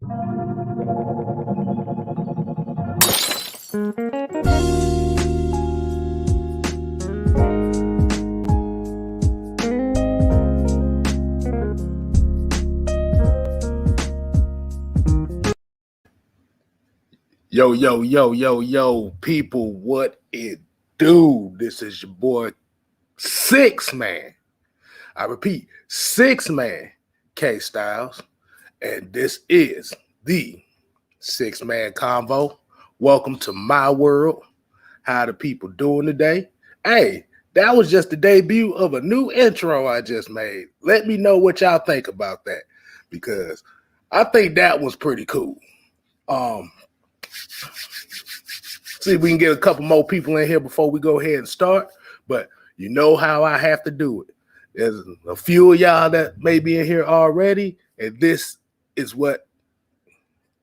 Yo, people, what it do? This is your boy, Six Man. I repeat, Six Man, K Styles, and this is the Six Man Convo. Welcome to my world. How the people doing today? Hey, that was just the debut of a new intro I just made. Let me know what y'all think about that, because I think that was pretty cool. See if we can get a couple more people in here before we go ahead and start. But you know how I have to do it. There's a few of y'all that may be in here already, and this is what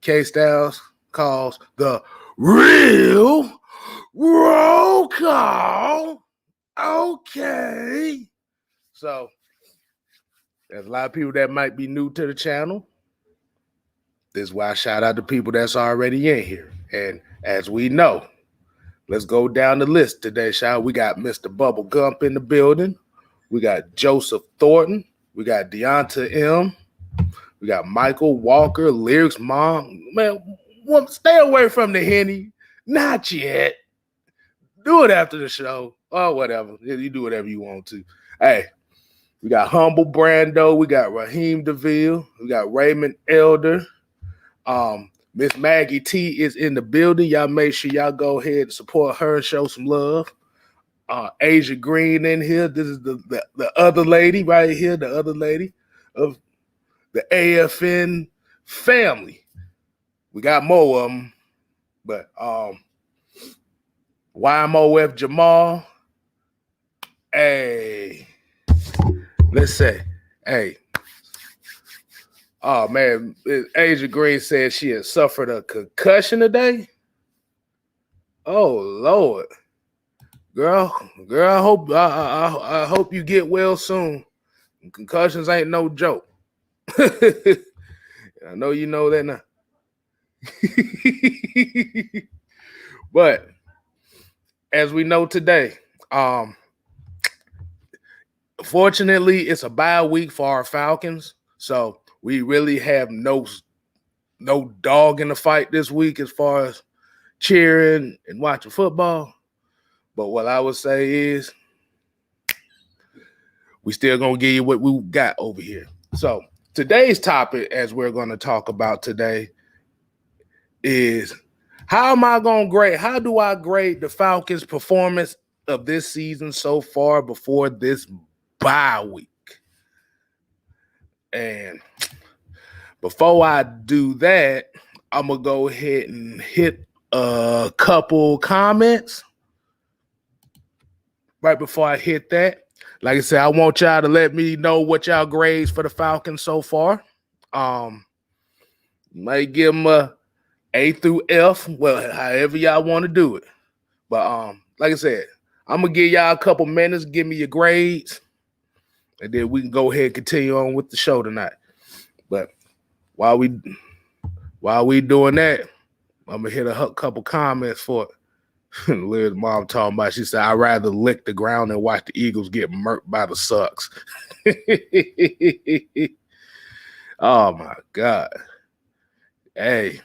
K Styles calls the real roll call. Okay. So there's a lot of people that might be new to the channel. This is why I shout out to people that's already in here. And as we know, let's go down the list today, shall we? We got Mr. Bubble Gump in the building. We got Joseph Thornton. We got Deonta M. We got Michael Walker, Lyrics Mom. Man, stay away from the Henny. Not yet. Do it after the show. Or whatever. You do whatever you want to. Hey, we got Humble Brando. We got Raheem DeVille. We got Raymond Elder. Miss Maggie T is in the building. Y'all make sure y'all go ahead and support her and show some love. Asia Green in here. This is the other lady right here, the other lady of the AFN family. We got more of them, but YMOF Jamal. Hey, let's say, hey. Oh, man, Asia Green said she had suffered a concussion today. Oh, Lord. Girl, I hope you get well soon. Concussions ain't no joke. I know you know that now. But as we know today, fortunately, it's a bye week for our Falcons. So we really have no dog in the fight this week as far as cheering and watching football. But what I would say is we still going to give you what we got over here. So today's topic, as we're going to talk about today, is how do I grade the Falcons' performance of this season so far before this bye week? And before I do that, I'm going to go ahead and hit a couple comments. Right before I hit that, like I said, I want y'all to let me know what y'all grades for the Falcons so far. Might give them a A through F, well, however y'all want to do it. But like I said, I'm going to give y'all a couple minutes, give me your grades, and then we can go ahead and continue on with the show tonight. But while we doing that, I'm going to hit a couple comments for it. Lyrics mom talking about, she said, I'd rather lick the ground than watch the Eagles get murked by the Sucks. Oh, my God. Hey.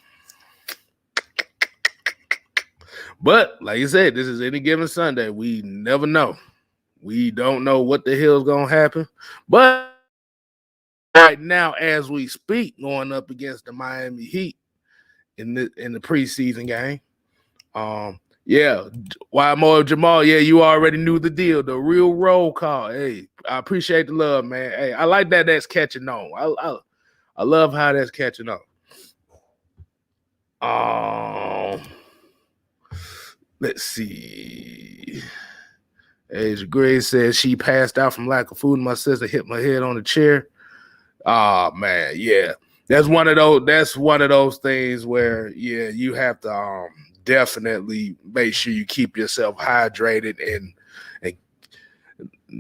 But, like you said, this is any given Sunday. We never know. We don't know what the hell's going to happen. But right now, as we speak, going up against the Miami Heat in the preseason game, yeah, YMO Jamal, yeah, you already knew the deal. The real roll call. Hey, I appreciate the love, man. Hey, I like that that's catching on. I love how that's catching on. Let's see. Asia Gray says she passed out from lack of food. My sister hit my head on the chair. Oh, man, yeah. That's one of those things where, yeah, you have to definitely make sure you keep yourself hydrated and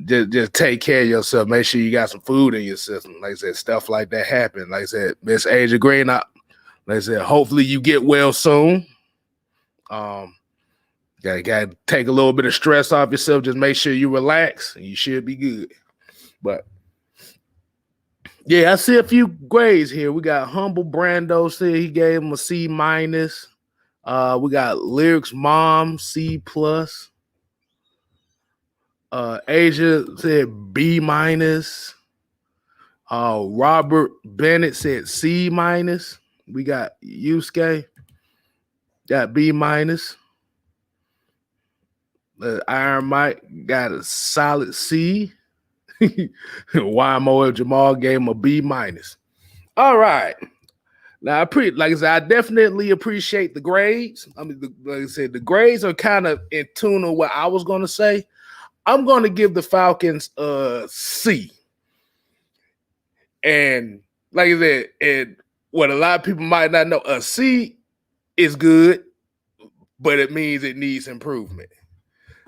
just take care of yourself. Make sure you got some food in your system. Like I said, stuff like that happen. Like I said, Miss Asia Green, Like I said, hopefully you get well soon. Gotta take a little bit of stress off yourself. Just make sure you relax, and you should be good. But yeah, I see a few grades here. We got Humble Brando said he gave him a C minus. We got Lyrics Mom C plus. Asia said B minus. Robert Bennett said C minus. We got Yusuke got B minus. Iron Mike got a solid C. YMO Jamal gave him a B minus. All right. Now, like I said, I definitely appreciate the grades. I mean, like I said, the grades are kind of in tune with what I was going to say. I'm going to give the Falcons a C. And like I said, and what a lot of people might not know, a C is good, but it means it needs improvement.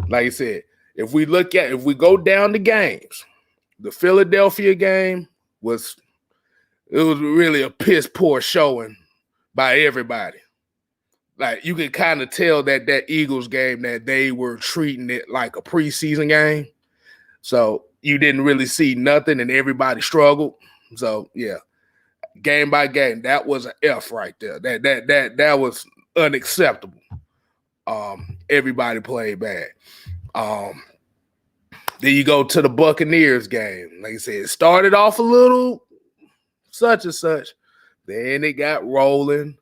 Like I said, if we go down the games, the Philadelphia game was really a piss poor showing by everybody. Like you can kind of tell that Eagles game that they were treating it like a preseason game. So you didn't really see nothing and everybody struggled. So yeah, game by game, that was an F right there. That was unacceptable. Everybody played bad. Then you go to the Buccaneers game. Like I said, it started off a little such and such. Then it got rolling.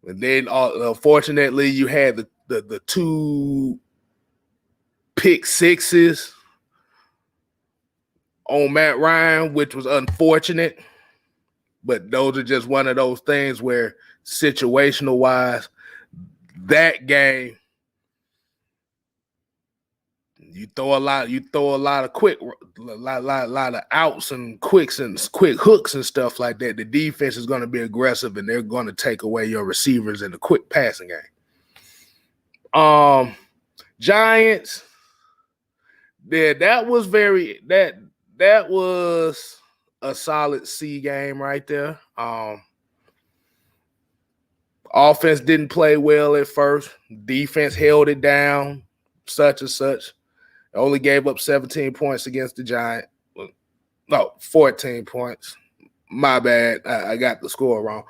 And then unfortunately you had the two pick sixes on Matt Ryan, which was unfortunate. But those are just one of those things where situational wise, that game, you throw a lot of lot of outs and quick hooks and stuff like that. The defense is going to be aggressive and they're going to take away your receivers in the quick passing game. Giants, yeah, that was a solid C game right there. Offense didn't play well at first. Defense held it down, such and such. Only gave up 17 points against the Giants. No, 14 points. My bad. I got the score wrong.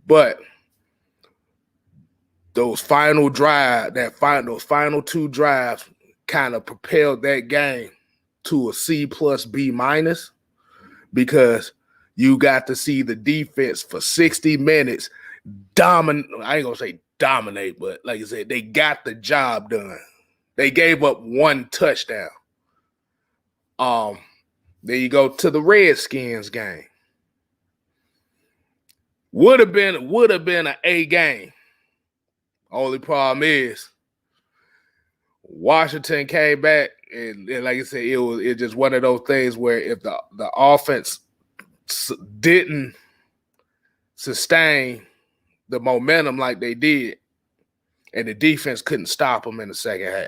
But those final two drives kind of propelled that game to a C plus B minus because you got to see the defense for 60 minutes dominate. I ain't going to say dominate, but like I said, they got the job done. They gave up one touchdown. Then you go to the Redskins game. Would have been an A game. Only problem is Washington came back and like I said, it just one of those things where if the offense didn't sustain the momentum like they did, and the defense couldn't stop them in the second half.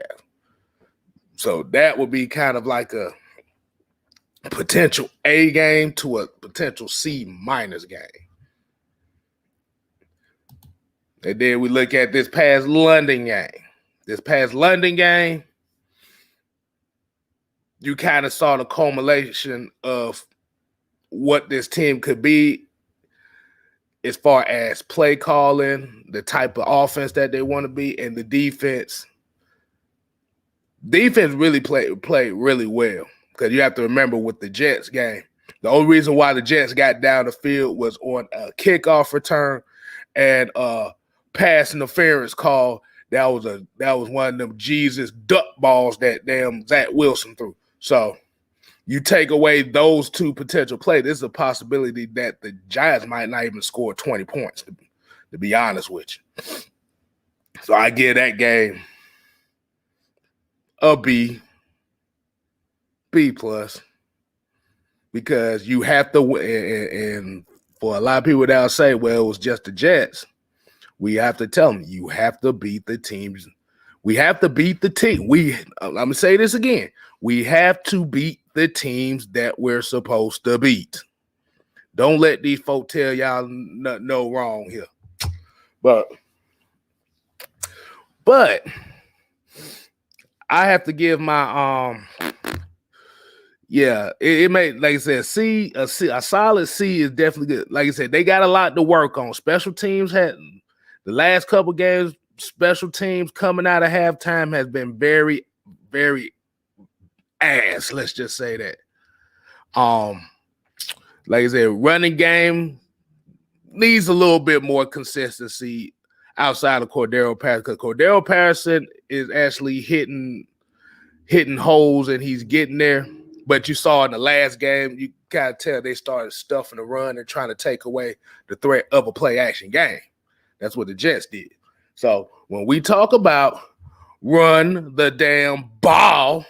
So that would be kind of like a potential A game to a potential C minus game. And then we look at this past London game. You kind of saw the culmination of what this team could be as far as play calling, the type of offense that they want to be, and the defense. Defense really played really well because you have to remember with the Jets game, the only reason why the Jets got down the field was on a kickoff return and pass interference call. That was one of them Jesus duck balls that damn Zach Wilson threw. So you take away those two potential plays, there's a possibility that the Giants might not even score 20 points, to be honest with you. So I give that game a B plus, because you have to, and for a lot of people that'll say, well, it was just the Jets. We have to tell them, you have to beat the teams. We have to beat the team. I'm going to say this again. We have to beat the teams that we're supposed to beat. Don't let these folk tell y'all no wrong here. But I have to give my it may, like I said, a solid C is definitely good. Like I said, they got a lot to work on. Special teams had the last couple games, special teams coming out of halftime has been very, very ass. Let's just say that. Like I said, running game needs a little bit more consistency outside of Cordero Patterson, because Cordero Patterson is actually hitting holes and he's getting there. But you saw in the last game, you gotta tell they started stuffing the run and trying to take away the threat of a play action game. That's what the Jets did. So when we talk about run the damn ball,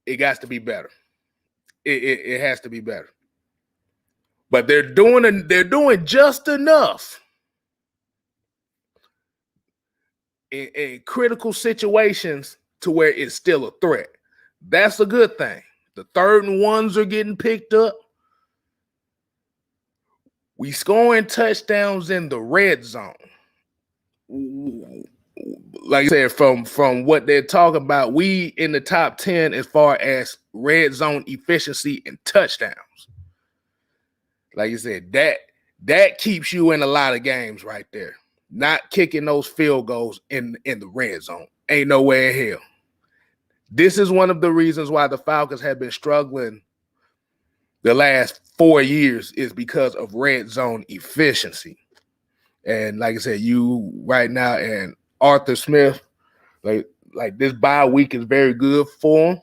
it got to be better. It has to be better. But they're doing just enough in critical situations to where it's still a threat. That's a good thing. The 3rd and 1s are getting picked up. We scoring touchdowns in the red zone. Like I said, from what they're talking about, we in the top 10 as far as red zone efficiency and touchdowns. Like you said, that keeps you in a lot of games right there. Not kicking those field goals in the red zone. Ain't no way in hell. This is one of the reasons why the Falcons have been struggling the last 4 years, is because of red zone efficiency. And like I said, you right now and Arthur Smith, like this bye week is very good for him,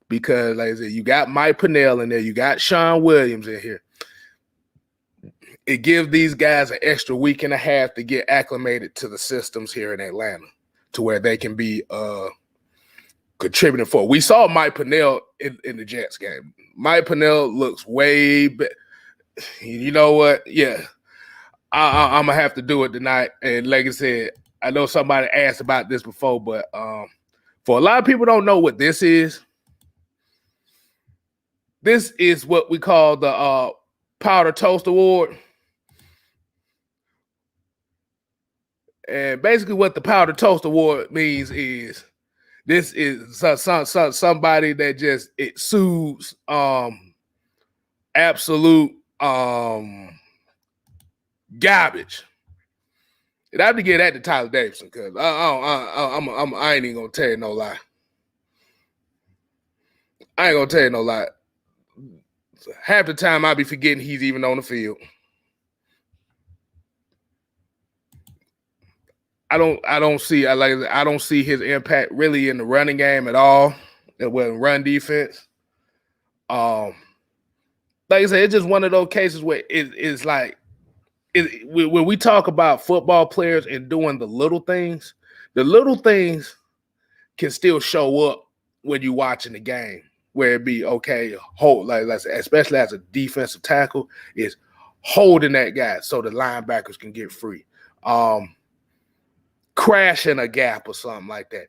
because like I said, you got Mike Pennell in there, you got Sean Williams in here. It gives these guys an extra week and a half to get acclimated to the systems here in Atlanta, to where they can be contributing for. We saw Mike Pennell in the Jets game. Mike Pennell looks way better. You know what? Yeah, I'm gonna have to do it tonight. And like I said, I know somebody asked about this before, but for a lot of people don't know what this is. This is what we call the Powder Toast Award. And basically what the Powder Toast Award means is this is somebody that just exudes absolute garbage. And I have to get that to Tyler Davidson, because I ain't even gonna tell you no lie. I ain't gonna tell you no lie. Half the time I be forgetting he's even on the field. I don't see his impact really in the running game at all. It wasn't run defense. Like I said, it's just one of those cases where it's like when we talk about football players and doing the little things can still show up when you're watching the game. Where it be okay, hold, like let's say, especially as a defensive tackle, is holding that guy so the linebackers can get free. Crashing a gap or something like that.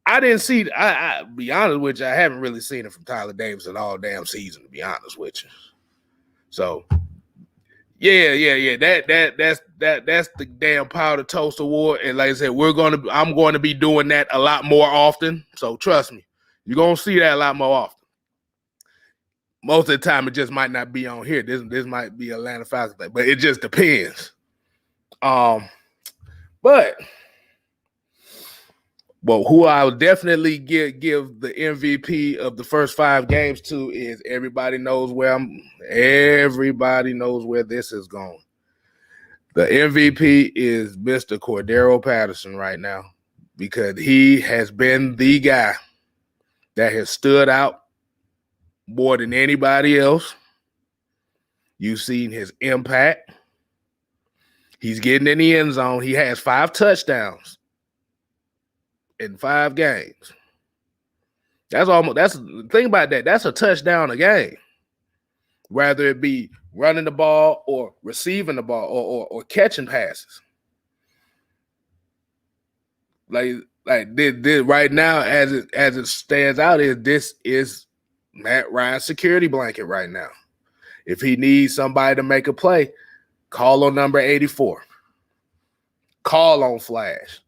I didn't see. I be honest with you, I haven't really seen it from Tyler Davidson all damn season, to be honest with you. So, yeah. That's the damn Powder Toast Award. And like I said, I'm going to be doing that a lot more often. So trust me, you're gonna see that a lot more often. Most of the time, it just might not be on here. This might be Atlanta Falcons thing, but it just depends. But who I would definitely give the MVP of the first 5 games to is everybody knows where this is going. The MVP is Mr. Cordero Patterson right now, because he has been the guy that has stood out more than anybody else. You've seen his impact. He's getting in the end zone. He has 5 touchdowns in 5 games. That's the thing about that. That's a touchdown a game. Whether it be running the ball or receiving the ball or catching passes. Like this right now, as it stands out, this is Matt Ryan's security blanket right now. If he needs somebody to make a play, call on number 84. call on Flash.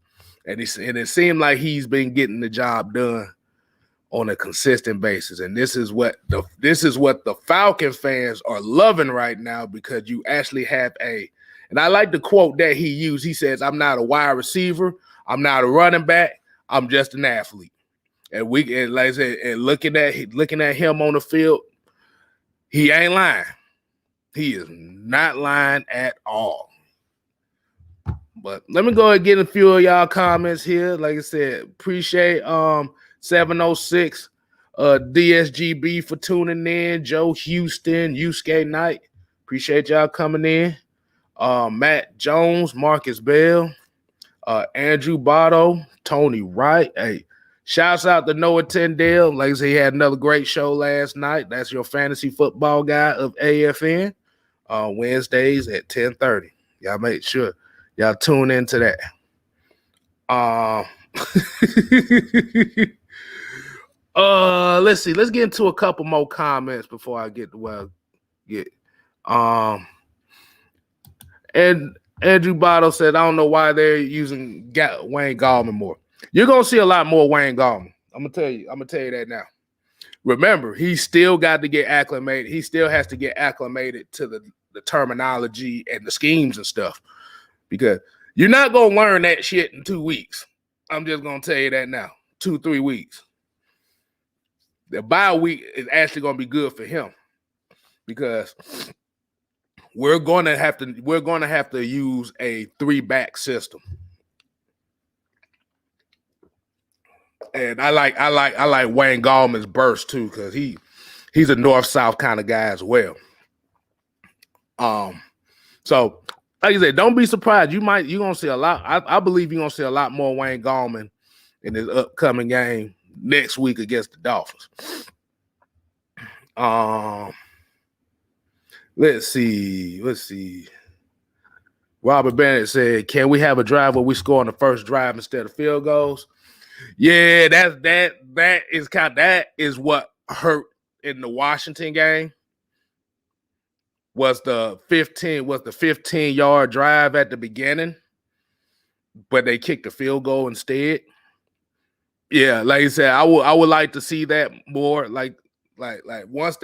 And it seemed like he's been getting the job done on a consistent basis. And this is what the Falcon fans are loving right now, because you actually have and I like the quote that he used. He says, "I'm not a wide receiver. I'm not a running back. I'm just an athlete." And like I said, and looking at him on the field, he ain't lying. He is not lying at all. But let me go ahead and get a few of y'all comments here. Like I said, appreciate 706 DSGB for tuning in. Joe Houston, Yusuke Knight. Appreciate y'all coming in. Matt Jones, Marcus Bell, Andrew Botto, Tony Wright. Hey, shouts out to Noah Tyndale. Like I said, he had another great show last night. That's your fantasy football guy of AFN. Wednesdays at 10:30. Y'all make sure y'all tune into that. Let's see. Let's get into a couple more comments before I get to where I get. And Andrew Botto said, "I don't know why they're using Wayne Gallman more." You're gonna see a lot more Wayne Gallman. I'm gonna tell you that now. Remember, he still got to get acclimated. He still has to get acclimated to the terminology and the schemes and stuff, because you're not going to learn that shit in 2 weeks. I'm just going to tell you that now. 2-3 weeks. The bye week is actually going to be good for him, because we're going to have to use a 3-back system. And I like Wayne Gallman's burst too, because he's a north-south kind of guy as well. So like I said, don't be surprised. You're gonna see a lot. I believe you're gonna see a lot more Wayne Gallman in his upcoming game next week against the Dolphins. Let's see. Robert Bennett said, "Can we have a drive where we score on the first drive instead of field goals?" Yeah, that is what hurt in the Washington game. Was the 15-yard drive at the beginning, but they kicked the field goal instead. Yeah, like I said, I would like to see that more. Like once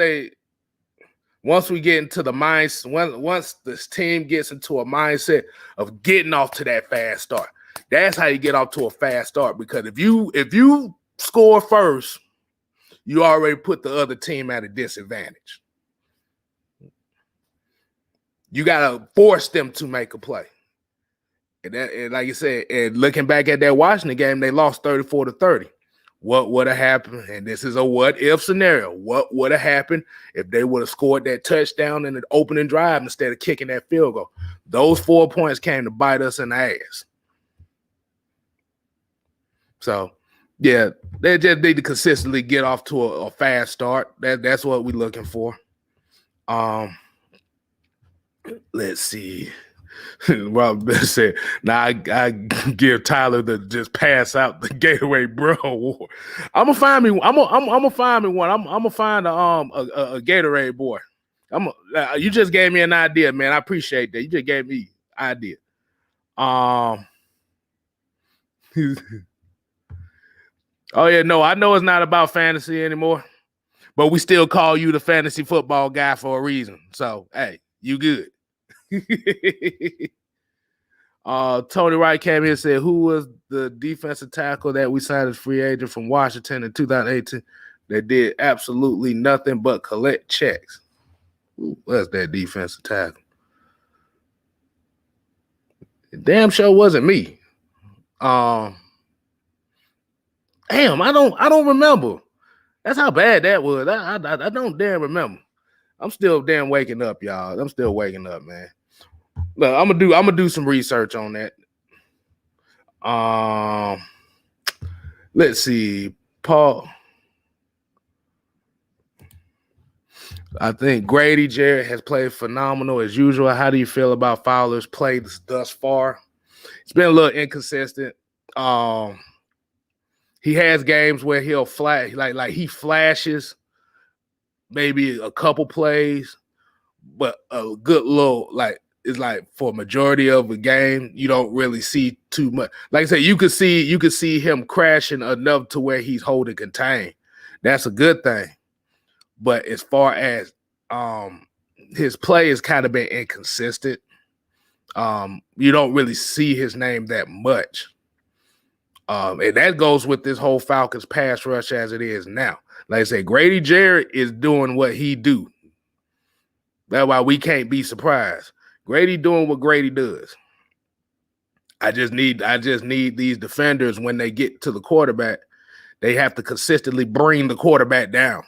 we get into the mindset, once this team gets into a mindset of getting off to that fast start. That's how you get off to a fast start, because if you score first, you already put the other team at a disadvantage. You gotta force them to make a play. And like you said, and looking back at that Washington game, they lost 34-30. What would have happened? And this is a what-if scenario. What would have happened if they would have scored that touchdown in the opening drive instead of kicking that field goal? Those 4 points came to bite us in the ass. So, yeah, they just need to consistently get off to a fast start. That's what we're looking for. Let's see. Rob said, "Now I give Tyler to just pass out the Gatorade Bro Award. I'm gonna find me one. I'm gonna find a Gatorade boy. You just gave me an idea, man. I appreciate that. You just gave me an idea. Oh yeah, no, I know it's not about fantasy anymore, but we still call you the fantasy football guy for a reason. So hey, you good." Tony Wright came here and said, "Who was the defensive tackle that we signed as free agent from Washington in 2018 that did absolutely nothing but collect checks?" Who was that defensive tackle? Damn sure wasn't me. Damn, I don't remember. That's how bad that was. I don't damn remember. I'm still damn waking up, y'all. I'm still waking up, man. Look, I'm gonna do some research on that. Let's see, Paul. I think Grady Jarrett has played phenomenal as usual. How do you feel about Fowler's play thus far? It's been a little inconsistent. He has games where he'll flash, like he flashes maybe a couple plays, but a good little, like it's like for a majority of the game, you don't really see too much. Like I said, you could see him crashing enough to where he's holding contained. That's a good thing. But as far as his play has kind of been inconsistent. You don't really see his name that much. And that goes with this whole Falcons pass rush as it is now. Like I said, Grady Jarrett is doing what he do. That's why we can't be surprised. Grady doing what Grady does. I just need these defenders when they get to the quarterback, they have to consistently bring the quarterback down.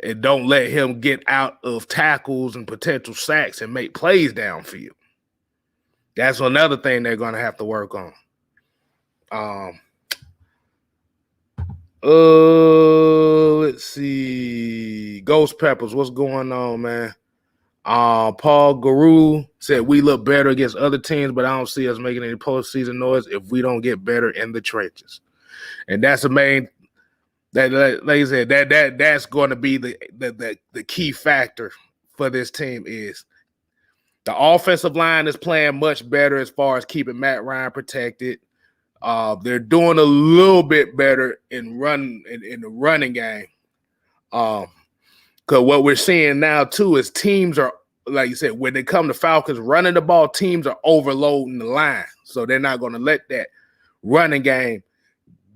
And don't let him get out of tackles and potential sacks and make plays downfield. That's another thing they're going to have to work on. Let's see. Ghost Peppers, what's going on, man? Paul Guru said we look better against other teams, but I don't see us making any postseason noise if we don't get better in the trenches. And that's the main. That, like I said, that's going to be the key factor for this team is the offensive line is playing much better as far as keeping Matt Ryan protected. They're doing a little bit better in the running game. Because what we're seeing now too is teams are, like you said, when they come to Falcons running the ball, teams are overloading the line, so they're not going to let that running game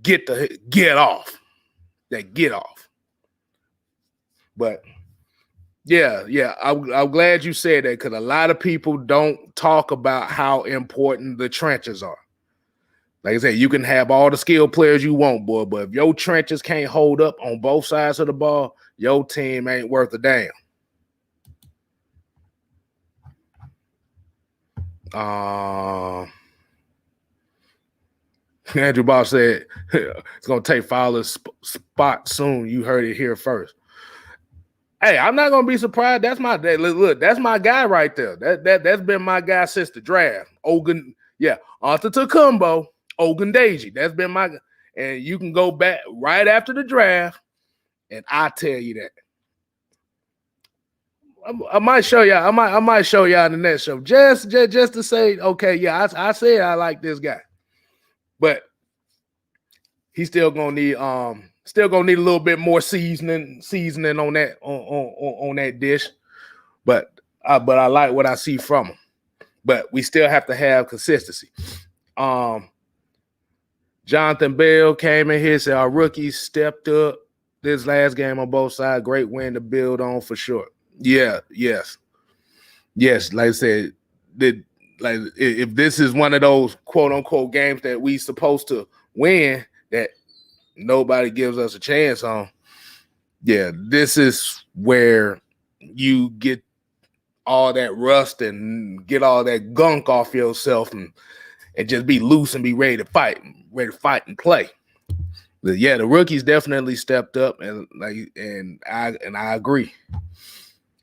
get off. That get off. But yeah, I'm glad you said that because a lot of people don't talk about how important the trenches are. Like I said, you can have all the skilled players you want, boy, but if your trenches can't hold up on both sides of the ball, your team ain't worth a damn. Andrew Bob said it's going to take Fowler's spot soon. You heard it here first. Hey, I'm not going to be surprised. That's my guy right there. That's been my guy since the draft. Antetokounmpo, Ogundeji. That's been my guy. And you can go back right after the draft, and I tell you that. I might show y'all. I might show y'all in the next show. Just to say, okay, yeah, I said I like this guy. But he's still gonna need a little bit more seasoning on that on that dish. But I like what I see from him. But we still have to have consistency. Jonathan Bell came in here, said our rookies stepped up this last game on both sides. Great win to build on for sure. Yeah, yes. Like I said, if this is one of those quote unquote games that we supposed to win that nobody gives us a chance on, yeah, this is where you get all that rust and get all that gunk off yourself and just be loose and be ready to fight and play. But yeah, the rookies definitely stepped up and I agree.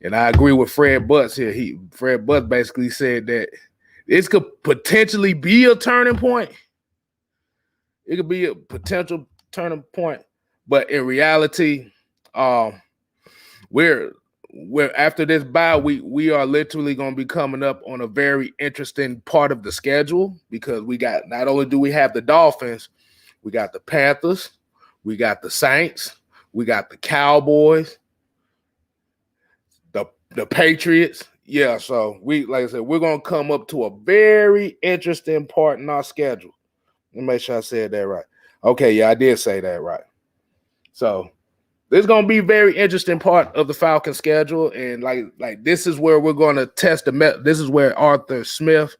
And I agree with Fred Butts here. Fred Butts basically said that this could potentially be a turning point. It could be a potential turning point, but in reality, we're after this bye, we are literally going to be coming up on a very interesting part of the schedule because we got not only do we have the Dolphins, we got the Panthers, we got the Saints, we got the Cowboys, the Patriots. Yeah, so like I said, we're going to come up to a very interesting part in our schedule. Let me make sure I said that right. Okay, yeah, I did say that right. So this is going to be a very interesting part of the Falcon schedule, and like this is where we're going to test this is where Arthur Smith,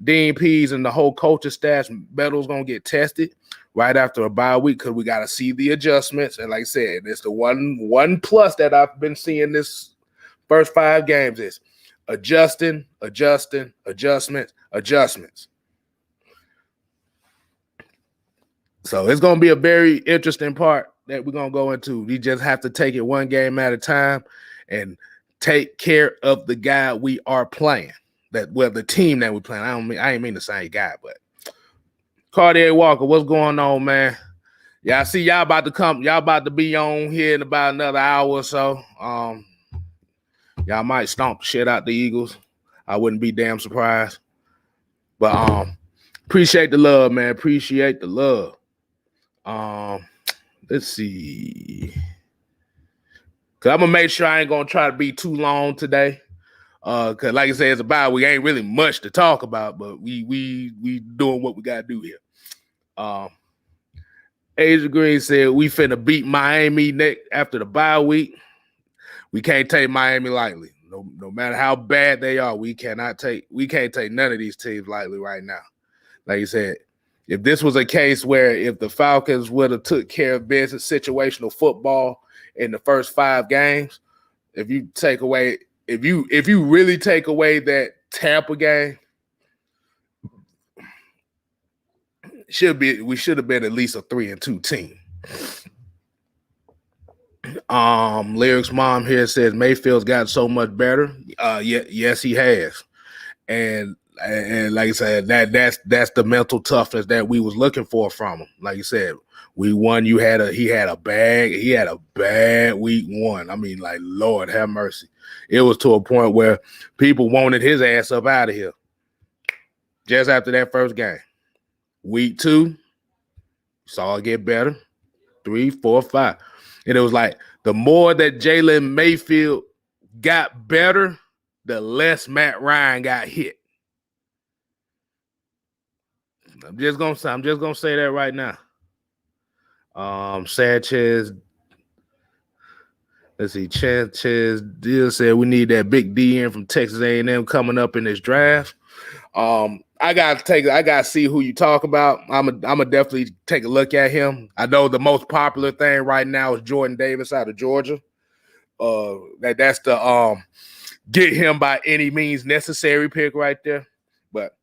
Dean Pease, and the whole coaching staff metal's going to get tested right after a bye week because we got to see the adjustments. And like I said, it's the one plus that I've been seeing this first 5 games is adjustments. So it's going to be a very interesting part that we're going to go into. We just have to take it one game at a time and take care of the guy we are playing. The team that we're playing. I ain't mean the same guy, but Cordero Walker, what's going on, man? Yeah, I see y'all about to come. Y'all about to be on here in about another hour or so. Y'all might stomp the shit out the Eagles. I wouldn't be damn surprised. But appreciate the love, man. Appreciate the love. Let's see. Cause I'm gonna make sure I ain't gonna try to be too long today. Cause like I said, it's about we ain't really much to talk about, but we doing what we gotta do here. Asia Green said we finna beat Miami next after the bye week. We can't take Miami lightly. No matter how bad they are, we can't take none of these teams lightly right now. Like you said, if this was a case where if the Falcons would have took care of business, situational football in the first 5 games, if you really take away that Tampa game, we should have been at least a 3-2 team. Lyric's mom here says Mayfield's gotten so much better. Yes, he has. And like I said, that's the mental toughness that we was looking for from him. Like you said, we won. He had a bad week 1. I mean, like, Lord have mercy. It was to a point where people wanted his ass up out of here. Just after that first game. Week 2, saw it get better. 3, 4, 5. And it was like the more that Jalen Mayfield got better, the less Matt Ryan got hit. I'm just gonna say that right now. Sanchez. Let's see. Sanchez Deal said we need that big DN from Texas A&M coming up in this draft. I gotta see who you talk about. I'm gonna definitely take a look at him. I know the most popular thing right now is Jordan Davis out of Georgia. That's the get him by any means necessary pick right there. But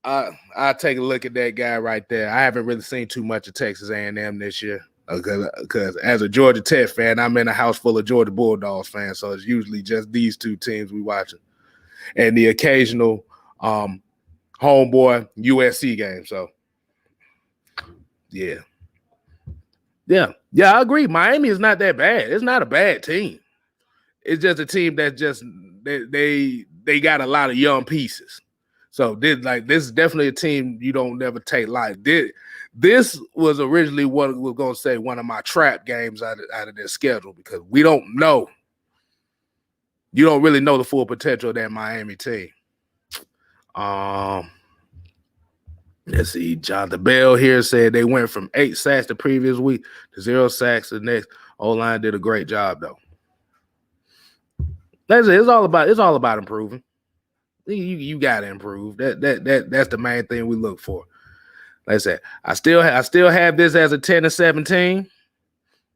I'll take a look at that guy right there. I haven't really seen too much of Texas A&M this year because as a Georgia Tech fan, I'm in a house full of Georgia Bulldogs fans, so it's usually just these 2 teams we watching, and the occasional homeboy USC game. So yeah, I agree. Miami is not that bad. It's not a bad team. It's just a team that just they got a lot of young pieces. So this is definitely a team you don't never take light. This was originally what we're gonna say one of my trap games out of their schedule because we don't know. You don't really know the full potential of that Miami team. Let's see. Jonathan Bell here said they went from 8 sacks the previous week to 0 sacks the next. O-line did a great job though. That's it. It's all about improving. You gotta improve. That's the main thing we look for. Like I said, I still have this as a 10-17.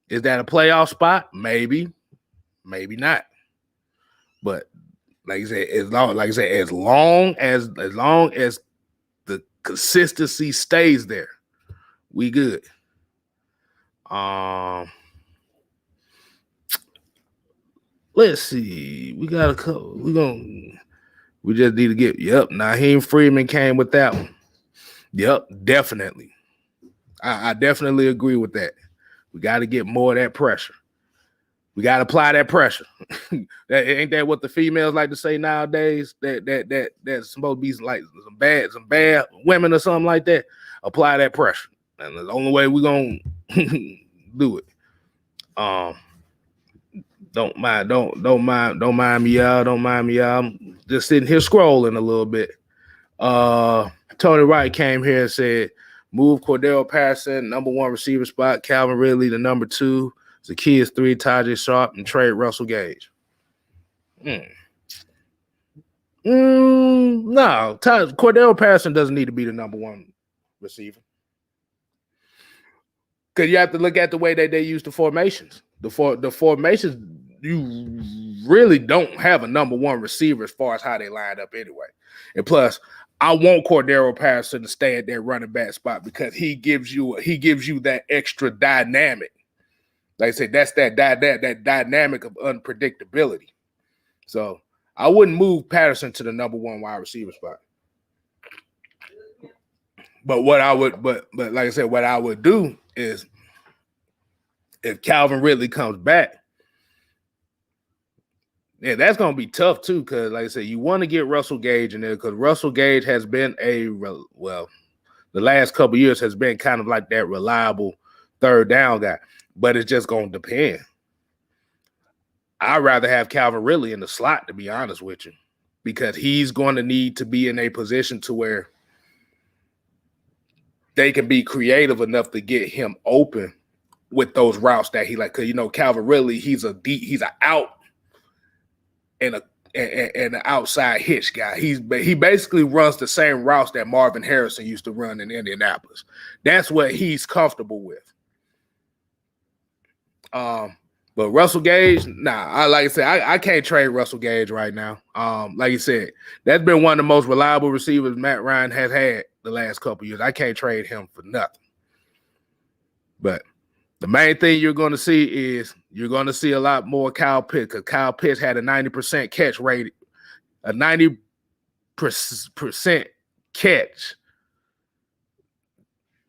Is that a playoff spot? Maybe not. But like I said, as long as the consistency stays there, we good. Let's see. We got a couple. We just need to get. Yep, Naheem Freeman came with that one. Yep, definitely. I definitely agree with that. We got to get more of that pressure. We got to apply that pressure. Ain't that what the females like to say nowadays? That's supposed to be like some bad women or something like that. Apply that pressure, and the only way we're gonna do it. Don't mind me, y'all. Don't mind me, y'all. I'm just sitting here scrolling a little bit. Tony Wright came here and said, move Cordero Patterson, number 1 receiver spot, Calvin Ridley, the number 2, Zacchaeus 3, Tajay Sharp, and trade Russell Gage. No, Cordero Patterson doesn't need to be the number 1 receiver. Because you have to look at the way that they use the formations. The formations, you really don't have a number 1 receiver as far as how they line up anyway. And plus, I want Cordero Patterson to stay at that running back spot because he gives you that extra dynamic. Like I said, that's that dynamic of unpredictability. So I wouldn't move Patterson to the number 1 wide receiver spot. But like I said, what I would do is if Calvin Ridley comes back, Yeah, that's gonna be tough too, because like I said, you want to get Russell Gage in there because Russell Gage has been the last couple years has been kind of like that reliable third down guy, but it's just gonna depend. I'd rather have Calvin Ridley in the slot, to be honest with you, because he's going to need to be in a position to where they can be creative enough to get him open with those routes that he like. Because Calvin Ridley, he's an out and an outside hitch guy. He basically runs the same routes that Marvin Harrison used to run in Indianapolis. That's what he's comfortable with. But Russell Gage, like I said, I can't trade Russell Gage right now. Like you said, that's been one of the most reliable receivers Matt Ryan has had the last couple years. I can't trade him for nothing. But the main thing you're going to see is you're going to see a lot more Kyle Pitts, because Kyle Pitts had a 90% catch rate, a 90% catch.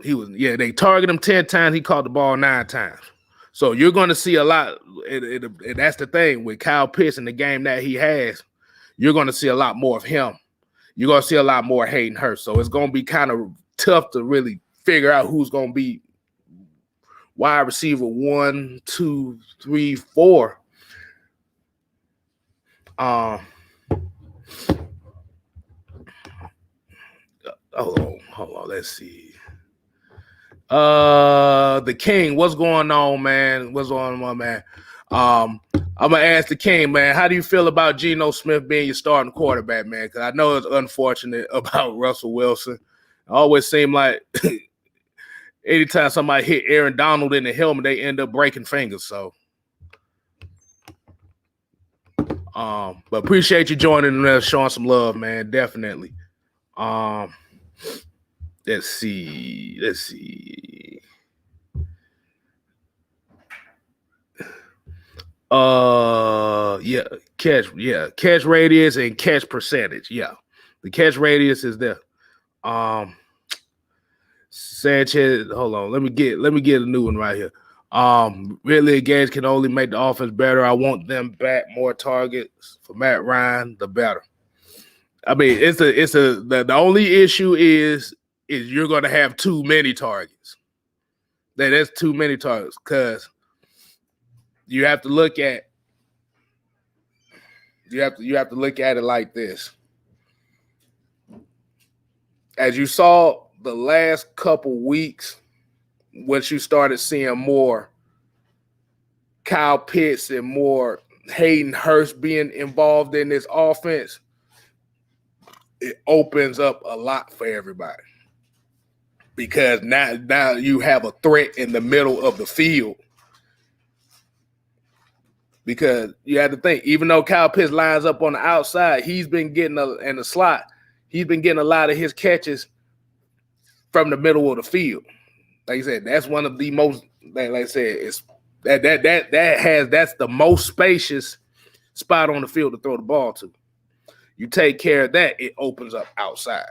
They targeted him 10 times. He caught the ball 9 times. So you're going to see a lot. And that's the thing with Kyle Pitts in the game that he has. You're going to see a lot more of him. You're going to see a lot more Hayden Hurst. So it's going to be kind of tough to really figure out who's going to be wide receiver 1, 2, 3, 4. Hold on. Let's see. The King, what's going on, man? What's going on, man? I'm gonna ask the King, man. How do you feel about Geno Smith being your starting quarterback, man? Because I know it's unfortunate about Russell Wilson. It always seemed like anytime somebody hit Aaron Donald in the helmet, they end up breaking fingers. So, but appreciate you joining us, showing some love, man. Definitely. Let's see. Catch radius and catch percentage. Yeah, the catch radius is there. Sanchez, hold on. Let me get a new one right here. Ridley Gage can only make the offense better. I want them back, more targets for Matt Ryan, the better. I mean, the only issue is you're going to have too many targets. That's too many targets, because you have to look at it like this. As you saw the last couple weeks, once you started seeing more Kyle Pitts and more Hayden Hurst being involved in this offense, it opens up a lot for everybody. Because now you have a threat in the middle of the field. Because you have to think, even though Kyle Pitts lines up on the outside, he's been getting in the slot. He's been getting a lot of his catches from the middle of the field. Like I said, that's one of the most. Like I said, it's that's the most spacious spot on the field to throw the ball to. You take care of that, it opens up outside.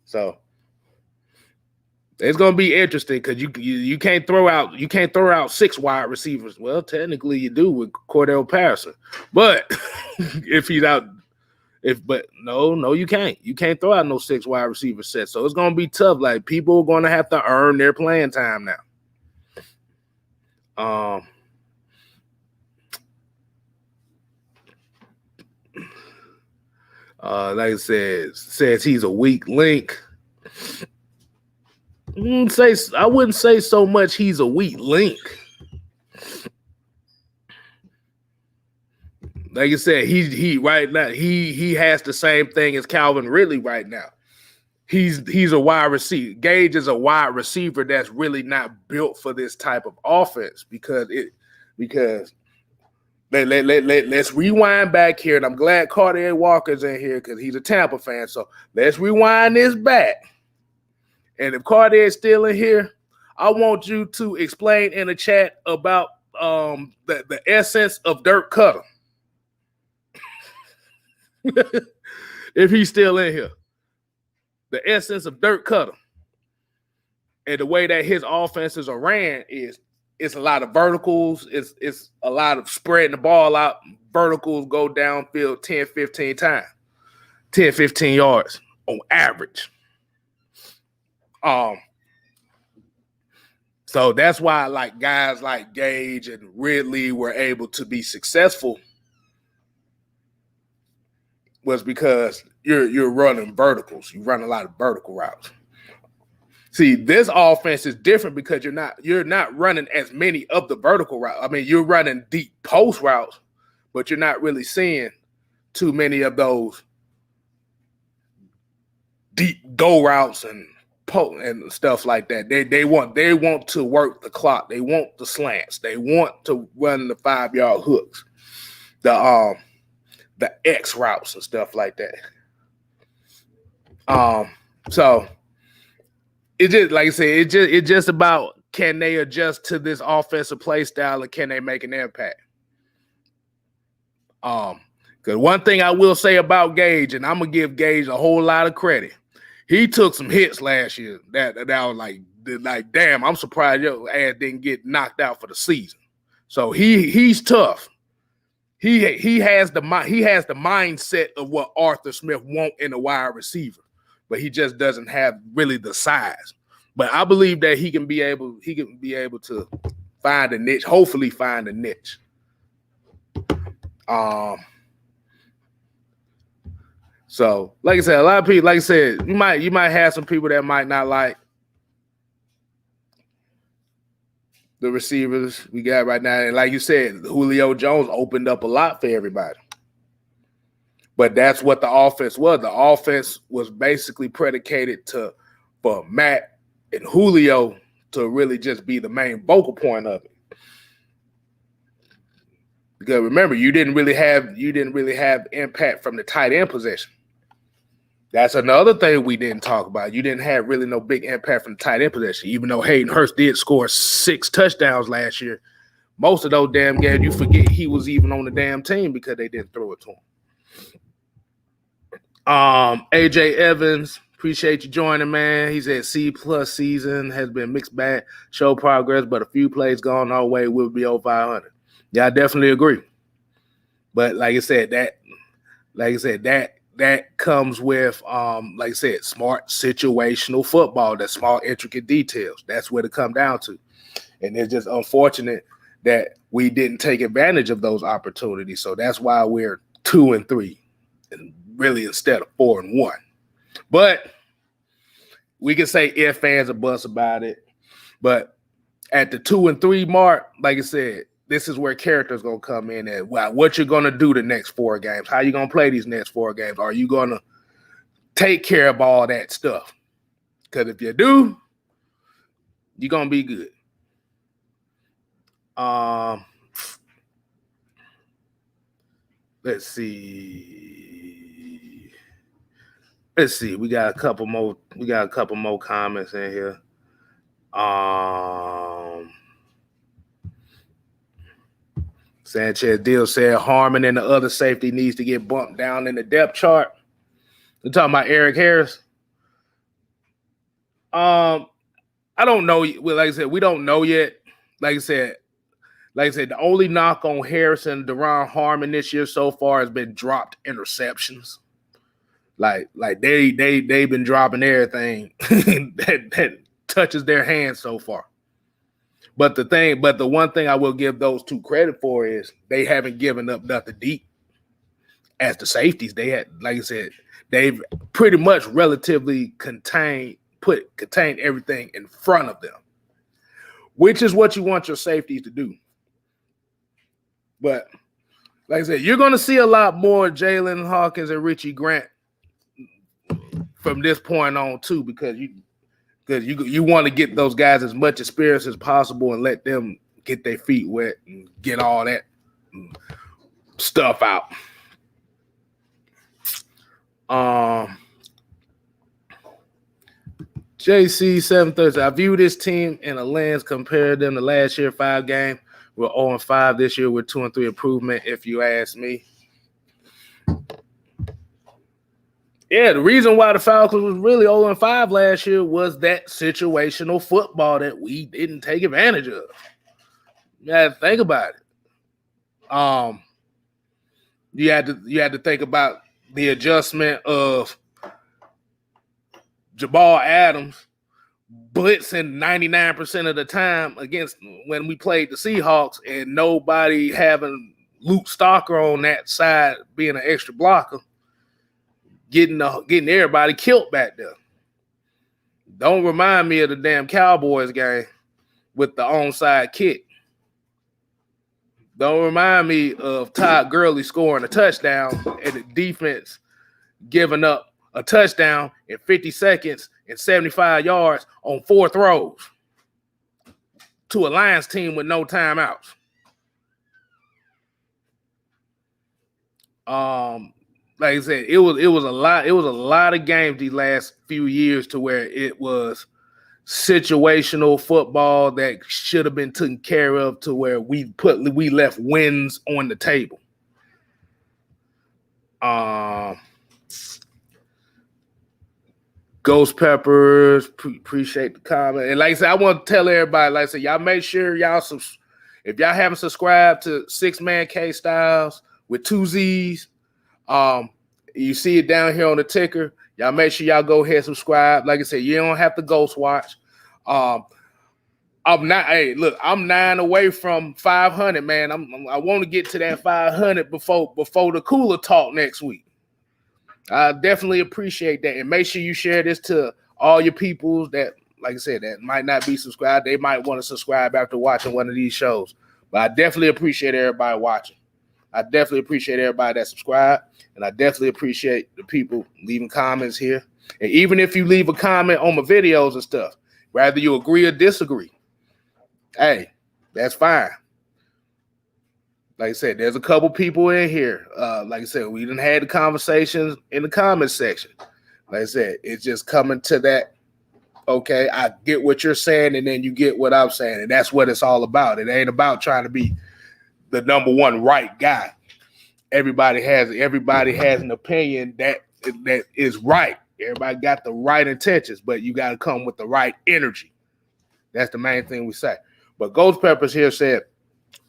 So it's going to be interesting, because you can't throw out 6 wide receivers. Well, technically you do with Cordero Patterson, but if he's out, no, you can't. You can't throw out no 6 wide receiver sets. So it's going to be tough. Like, people are going to have to earn their playing time now. Like I said, says he's a weak link. I wouldn't say so much he's a weak link. Like I said, he right now he has the same thing as Calvin Ridley right now. He's a wide receiver. Gage is a wide receiver that's really not built for this type of offense, because let's rewind back here, and I'm glad Cordero Walker's in here because he's a Tampa fan. So let's rewind this back. And if Cordero is still in here, I want you to explain in the chat about the essence of Dirk Cutter. If he's still in here. The essence of Dirk Cutter. And the way that his offenses are ran is it's a lot of verticals. It's a lot of spreading the ball out. Verticals go downfield 10, 15 times, 10, 15 yards on average. So that's why like guys like Gage and Ridley were able to be successful, was because you're running verticals. You run a lot of vertical routes. See, this offense is different because you're not running as many of the vertical routes. I mean, you're running deep post routes, but you're not really seeing too many of those deep go routes and stuff like that. They want to work the clock. They want the slants. They want to run the 5-yard hooks, the X routes and stuff like that. So it just, like I said, it's just about, can they adjust to this offensive play style and can they make an impact? Because one thing I will say about Gage, and I'm gonna give Gage a whole lot of credit, he took some hits last year that was like damn, I'm surprised your ass didn't get knocked out for the season. So he's tough. He has the mindset of what Arthur Smith want in a wide receiver, but he just doesn't have really the size. But I believe that he can be able to find a niche, hopefully find a niche. So like I said, a lot of people, like I said, you might have some people that might not like the receivers we got right now. And like you said, Julio Jones opened up a lot for everybody. But that's what the offense was. The offense was basically predicated for Matt and Julio to really just be the main focal point of it. Because remember, you didn't really have impact from the tight end position. That's another thing we didn't talk about. You didn't have really no big impact from the tight end position, even though Hayden Hurst did score 6 touchdowns last year. Most of those damn games, you forget he was even on the damn team because they didn't throw it to him. AJ Evans, appreciate you joining, man. He said C+ season has been mixed bag, show progress, but a few plays gone our way, we'll be over 500. Yeah, I definitely agree. But like I said, that comes with, like I said, smart situational football, that small intricate details. That's what it comes down to. And it's just unfortunate that we didn't take advantage of those opportunities. So that's why we're 2-3, and really instead of 4-1. But we can say if fans are busts about it. But at the 2-3 mark, like I said, this is where character's going to come in and what you're going to do the next 4 games. How you going to play these next 4 games? Are you going to take care of all that stuff? Because if you do, you're going to be good. Let's see. We got a couple more comments in here. Sanchez Deal said Harmon and the other safety needs to get bumped down in the depth chart. We're talking about Eric Harris. I don't know. Well, like I said, we don't know yet. Like I said, the only knock on Harrison, Deron Harmon this year so far has been dropped interceptions. Like they've been dropping everything that touches their hands so far. But the one thing I will give those two credit for is they haven't given up nothing deep. As the safeties, they had, like I said, they've pretty much relatively contained everything in front of them, which is what you want your safeties to do. But like I said, you're going to see a lot more Jalen Hawkins and Richie Grant from this point on too, because you want to get those guys as much experience as possible and let them get their feet wet and get all that stuff out. JC 730. I view this team in a lens, compare them to last year 5 games. We're 0-5 this year. We're 2-3 improvement, if you ask me. Yeah, the reason why the Falcons was really 0-5 last year was that situational football that we didn't take advantage of. Yeah, think about it. You had to think about the adjustment of Jabal Adams blitzing 99% of the time against when we played the Seahawks, and nobody having Luke Stalker on that side being an extra blocker, getting everybody killed back there. Don't remind me of the damn Cowboys game with the onside kick. Don't remind me of Todd Gurley scoring a touchdown and the defense giving up a touchdown in 50 seconds and 75 yards on 4 throws to a Lions team with no timeouts. Like I said, it was a lot of games these last few years to where it was situational football that should have been taken care of, to where we left wins on the table. Ghost Peppers, appreciate the comment. And like I said, I want to tell everybody, like I said, y'all make sure if y'all haven't subscribed to 6-Man K Styles with 2 Z's, you see it down here on the ticker. Y'all make sure y'all go ahead and subscribe. Like I said, you don't have to ghost watch. I'm 9 away from 500, man. I want to get to that 500 before the cooler talk next week. I definitely appreciate that. And make sure you share this to all your people that, like I said, that might not be subscribed. They might want to subscribe after watching one of these shows. But I definitely appreciate everybody watching. I definitely appreciate everybody that subscribed. And I definitely appreciate the people leaving comments here. And even if you leave a comment on my videos and stuff, whether you agree or disagree, hey, that's fine. Like I said, there's a couple people in here. Like I said, we done had the conversations in the comment section. Like I said, it's just coming to that. Okay, I get what you're saying, and then you get what I'm saying, and that's what it's all about. It ain't about trying to be the number one right guy. Everybody has an opinion that is right. Everybody got the right intentions, but you got to come with the right energy. That's the main thing we say. But Ghost Peppers here said,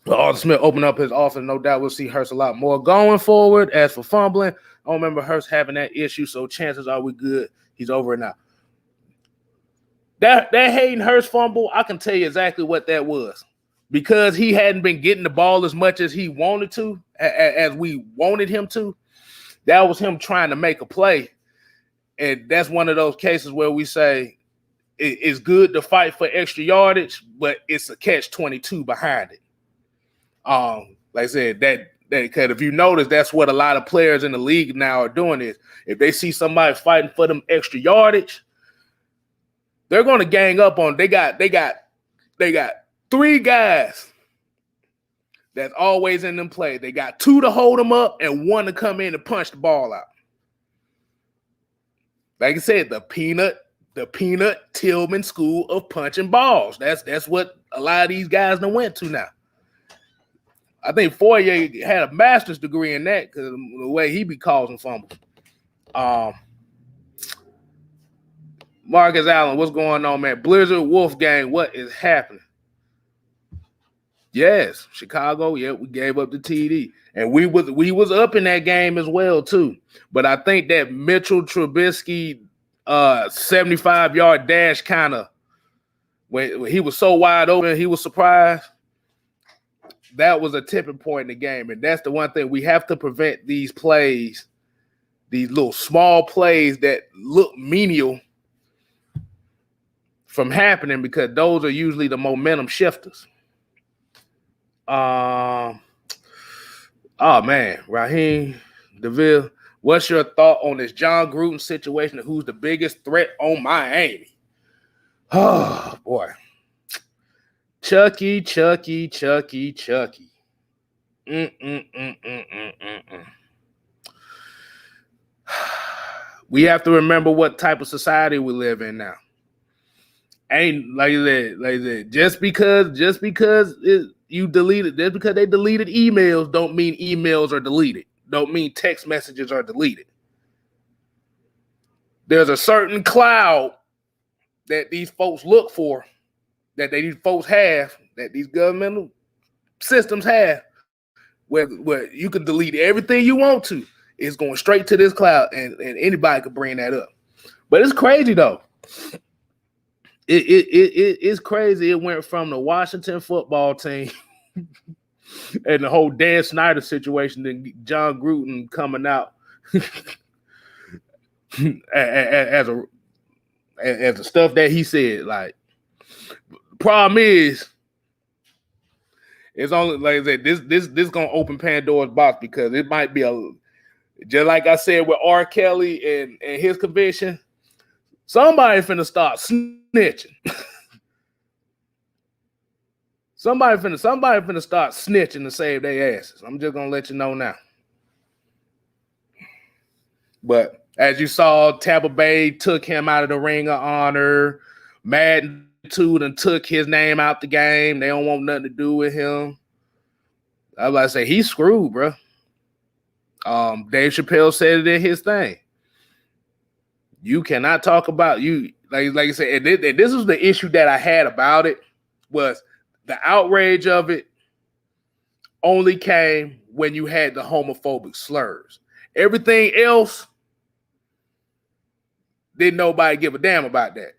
Arthur Smith opened up his office. No doubt we'll see Hurst a lot more going forward. As for fumbling, I don't remember Hurst having that issue, so chances are we good. He's over it now. That Hayden Hurst fumble, I can tell you exactly what that was. Because he hadn't been getting the ball as much as he wanted to, as we wanted him to. That was him trying to make a play. And that's one of those cases where we say it's good to fight for extra yardage, but it's a catch-22 behind it. Like I said, that because if you notice, that's what a lot of players in the league now are doing is if they see somebody fighting for them extra yardage, they're going to gang up on. They got 3 guys that's always in them play. They got 2 to hold them up and 1 to come in and punch the ball out. Like I said, the Peanut Tillman school of punching balls. That's what a lot of these guys done went to now. I think Foyer had a master's degree in that because the way he be causing fumbles. Marcus Allen, what's going on, man? Blizzard Wolfgang, what is happening? Yes, Chicago. Yeah, we gave up the TD, and we was up in that game as well too. But I think that Mitchell Trubisky 75-yard dash kind of when he was so wide open, he was surprised. That was a tipping point in the game, and that's the one thing we have to prevent these plays, these little small plays that look menial from happening because those are usually the momentum shifters. Oh man, Raheem DeVille, what's your thought on this John Gruden situation and who's the biggest threat on Miami? Oh boy. Chucky. We have to remember what type of society we live in now. Ain't like that. Just because you deleted, just because they deleted emails, don't mean emails are deleted. Don't mean text messages are deleted. There's a certain cloud that these folks look for, that these folks have, that these governmental systems have, where you can delete everything you want to. It's going straight to this cloud, and anybody could bring that up. But it's crazy though. It's crazy. It went from the Washington football team and the whole Dan Snyder situation to John Gruden coming out as the stuff that he said. Like, problem is, it's only like I said, this gonna open Pandora's box, because it might be just like I said with R. Kelly and his conviction. Somebody finna start snitching. Somebody finna start snitching to save their asses. I'm just gonna let you know now. But as you saw, Tampa Bay took him out of the Ring of Honor. Madden 2 and took his name out the game. They don't want nothing to do with him. I was about to say, he's screwed, bro. Dave Chappelle said it in his thing. You cannot talk about you, like I said, and this was the issue that I had about it, was the outrage of it only came when you had the homophobic slurs. Everything else, didn't nobody give a damn about that.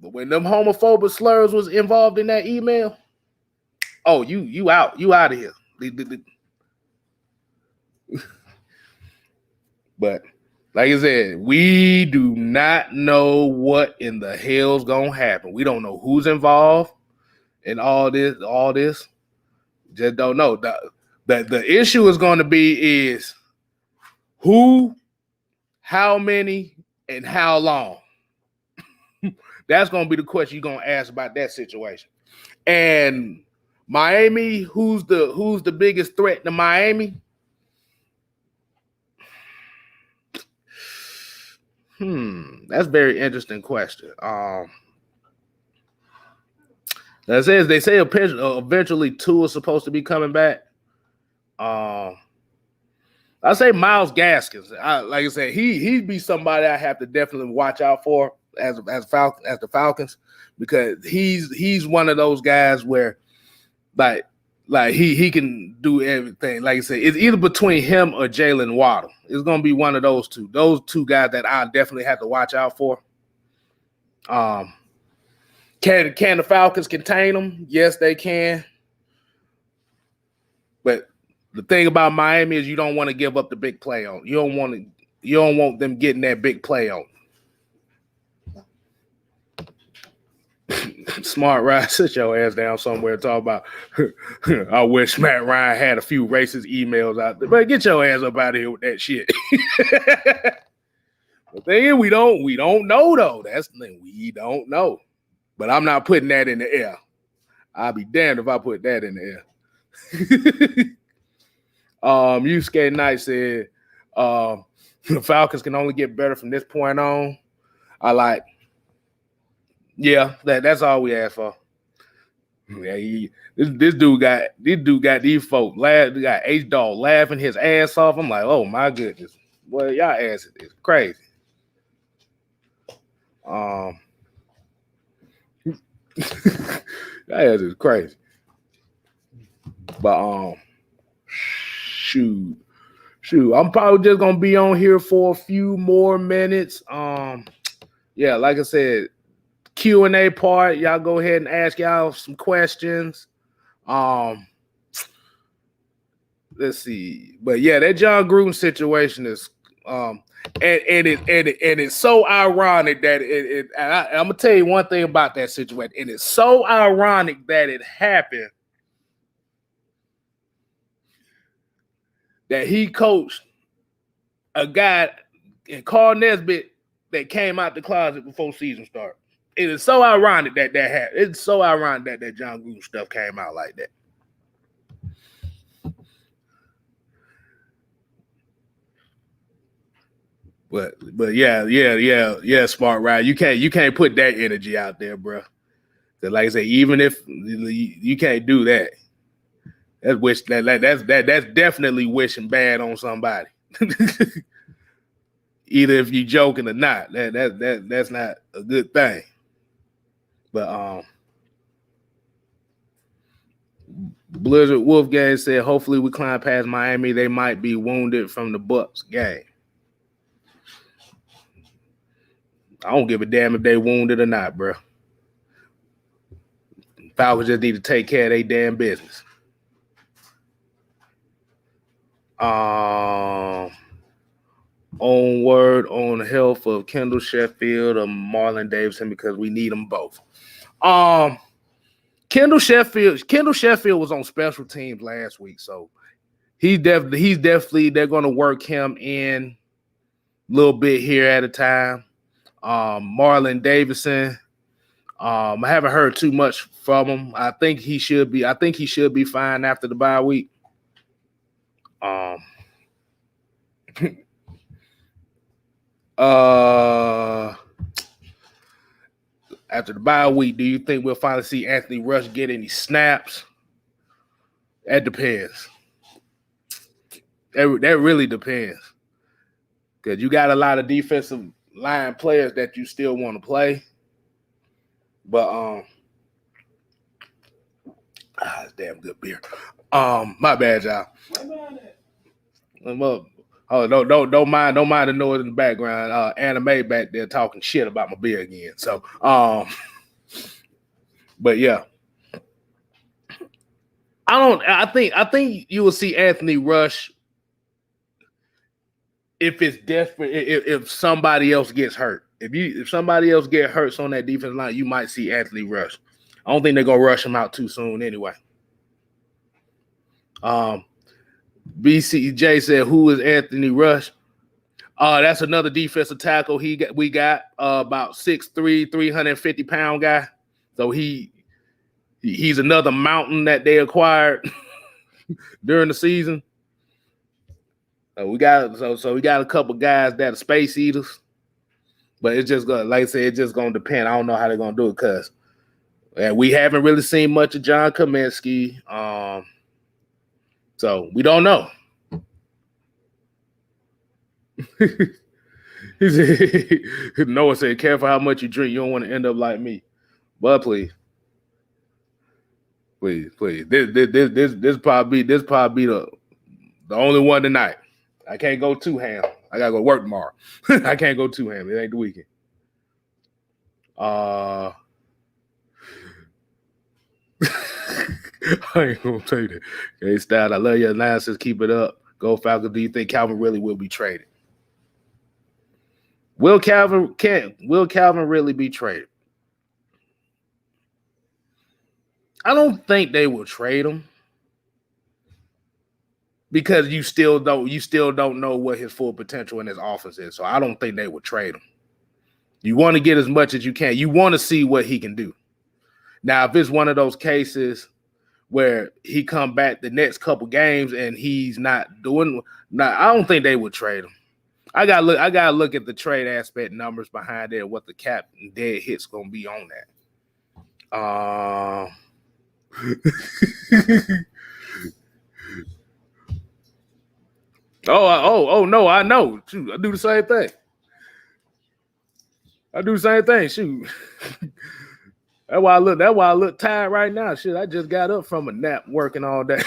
But when them homophobic slurs was involved in that email, oh, you out of here. But like I said, we do not know what in the hell's gonna happen. We don't know who's involved in all this. Just don't know. The issue is going to be is who, how many, and how long. That's going to be the question you're going to ask about that situation. And Miami, who's the biggest threat to Miami? That's a very interesting question. They say eventually Tua is supposed to be coming back. I say Myles Gaskins. Like I said, he'd be somebody I have to definitely watch out for as the Falcons, because he's one of those guys where like he can do everything. Like I said, it's either between him or Jalen Waddle. It's gonna be one of those two. Those two guys that I definitely have to watch out for. Can the Falcons contain them? Yes, they can. But the thing about Miami is you don't want to give up the big play on. You don't want them getting that big play on. Smart Ryan, sit your ass down somewhere and talk about I wish Matt Ryan had a few racist emails out there. But get your ass up out of here with that shit. The thing is, we don't know though. That's the thing. We don't know. But I'm not putting that in the air. I'll be damned if I put that in the air. You Skate Knight said the Falcons can only get better from this point on. That's all we ask for. Yeah, this dude got these folks got H-Dog laughing his ass off. I'm like, oh my goodness. Well, y'all ass is crazy. That ass is crazy. But shoot. I'm probably just gonna be on here for a few more minutes. Yeah, like I said, Q&A part. Y'all go ahead and ask y'all some questions. Let's see. But yeah, that John Gruden situation is and it's so ironic that I'm gonna tell you one thing about that situation. And it's so ironic that it happened that he coached a guy in Carl Nesbitt that came out the closet before season started. It is so ironic that happened. It's so ironic that John Gruden stuff came out like that. But yeah, Smart Ride. You can't put that energy out there, bro. Like I said, even if you can't do that, that's definitely wishing bad on somebody. Either if you're joking or not, that's not a good thing. But Blizzard Wolfgang said, hopefully we climb past Miami. They might be wounded from the Bucks game. I don't give a damn if they wounded or not, bro. Falcons just need to take care of their damn business. On word on health of Kendall Sheffield or Marlon Davidson because we need them both. Kendall Sheffield was on special teams last week, so he's definitely they're going to work him in a little bit here at a time. Marlon Davidson, I haven't heard too much from him. I think he should be fine after the bye week. After the bye week, do you think we'll finally see Anthony Rush get any snaps? That depends. That really depends. Because you got a lot of defensive line players that you still want to play. But it's damn good beer. My bad, y'all. Don't mind the noise in the background. Anime back there talking shit about my beer again. So but yeah. I think you will see Anthony Rush if it's desperate, if somebody else gets hurt. If somebody else gets hurt on that defense line, you might see Anthony Rush. I don't think they're gonna rush him out too soon anyway. BCJ said, "Who is Anthony Rush?" That's another defensive tackle. We got about 6'3", 350-pound guy. So he's another mountain that they acquired during the season. We got a couple guys that are space eaters, but it's just gonna, like I said, it's just gonna depend. I don't know how they're gonna do it because we haven't really seen much of John Kaminsky. So we don't know. Noah said, "Careful how much you drink. You don't want to end up like me." But please. This probably the only one tonight. I can't go too ham. I gotta go work tomorrow. I can't go too ham. It ain't the weekend. I ain't gonna tell you that. Hey, Stout, I love your analysis. Keep it up. Go Falcons. Do you think Calvin really will be traded? Will Calvin really be traded? I don't think they will trade him because you still don't know what his full potential in his offense is. So I don't think they would trade him. You want to get as much as you can. You want to see what he can do. Now, if it's one of those cases where he come back the next couple games and he's not doing, I don't think they would trade him. I gotta look at the trade aspect numbers behind it, what the cap and dead hit's gonna be on that. Oh no, I know. Shoot, I do the same thing. Shoot. That's why I look tired right now. Shit, I just got up from a nap working all day.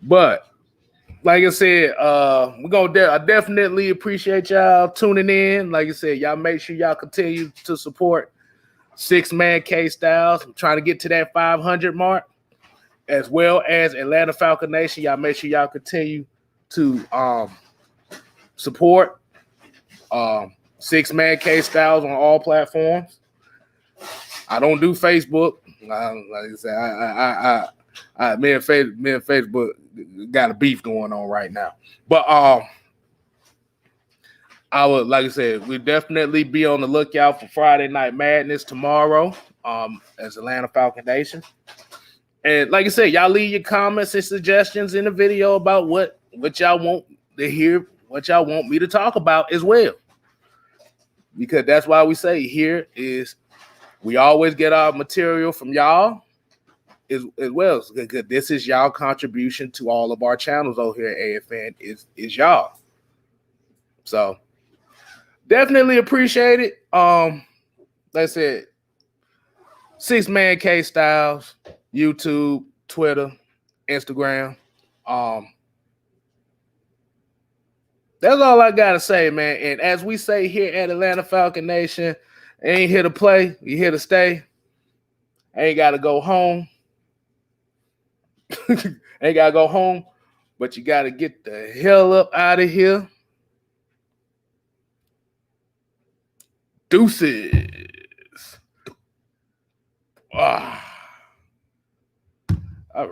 But like I said, I definitely appreciate y'all tuning in. Like I said, y'all make sure y'all continue to support 6-Man K-Styles. I'm trying to get to that 500 mark, as well as Atlanta Falcon Nation. Y'all make sure y'all continue to support 6-Man K-Styles on all platforms. I don't do Facebook. Like I said, me and Facebook got a beef going on right now. But I would, like I said, we'll definitely be on the lookout for Friday Night Madness tomorrow as Atlanta Falcon Nation. And like I said, y'all leave your comments and suggestions in the video about what y'all want to hear, what y'all want me to talk about as well. Because that's why we say here is we always get our material from y'all as well. Because this is y'all contribution to all of our channels over here at AFN is y'all. So definitely appreciate it. Like I said, 6Man K Styles, YouTube, Twitter, Instagram. That's all I gotta say, man. And as we say here at Atlanta Falcon Nation, ain't here to play, you here to stay. Ain't gotta go home. Ain't gotta go home, but you gotta get the hell up out of here. Deuces. Ah.